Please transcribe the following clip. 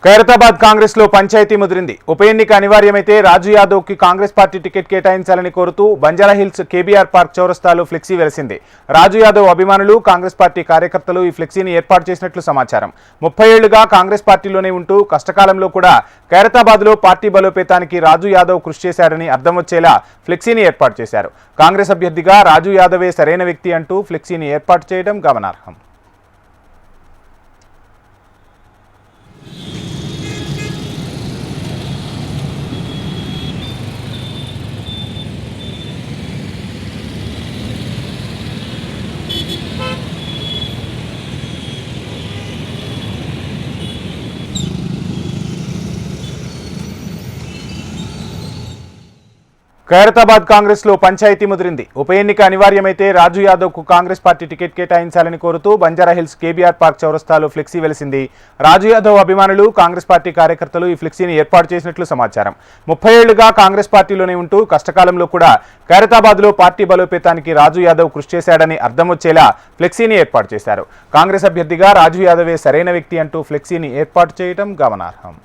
ఖైరతాబాద్ కాంగ్రెస్ లో పంచాయతీ ముదిరింది. ఉప ఎన్నిక అనివార్యమైతే రాజు యాదవ్ కి కాంగ్రెస్ పార్టీ టికెట్ కేటాయించాలని కోరుతూ బంజారాహిల్స్ కేబీఆర్ పార్క్ చౌరస్తాలో ఫ్లెక్సీ వెలిసింది. రాజు యాదవ్ అభిమానులు, కాంగ్రెస్ పార్టీ కార్యకర్తలు ఈ ఫ్లెక్సీని ఏర్పాటు చేసినట్లు సమాచారం. 30 ఏళ్లుగా కాంగ్రెస్ పార్టీలోనే ఉంటూ కష్టకాలంలో కూడా ఖైరతాబాద్ లో పార్టీ బలోపేతానికి రాజు యాదవ్ కృషి చేశారని అర్థం వచ్చేలా ఫ్లెక్సీని ఏర్పాటు చేశారు. కాంగ్రెస్ అభ్యర్థిగా రాజు యాదవే సరైన వ్యక్తి అంటూ ఫ్లెక్సీని ఏర్పాటు చేయడం గమనార్హం. ఖైరతాబాద్ కాంగ్రెస్ లో పంచాయతీ ముదిరింది. ఉప ఎన్నిక అనివార్యమైతే రాజు యాదవ్ కు కాంగ్రెస్ పార్టీ టికెట్ కేటాయించాలని కోరుతూ బంజారాహిల్స్ కేబీఆర్ పార్క్ చౌరస్తాలో ఫ్లెక్సీ వెలిసింది. రాజు యాదవ్ అభిమానులు, కాంగ్రెస్ పార్టీ కార్యకర్తలు ఈ ఫ్లెక్సీని ఏర్పాటు చేసినట్లు సమాచారం. 30 ఏళ్లుగా కాంగ్రెస్ పార్టీలోనే ఉంటూ కష్టకాలంలో కూడా ఖైరతాబాద్ లో పార్టీ బలోపేతానికి రాజు యాదవ్ కృషి చేశాడని అర్థం వచ్చేలా ఫ్లెక్సీని ఏర్పాటు చేశారు. కాంగ్రెస్ అభ్యర్థిగా రాజు యాదవే సరైన వ్యక్తి అంటూ ఫ్లెక్సీని ఏర్పాటు చేయడం గమనార్హం.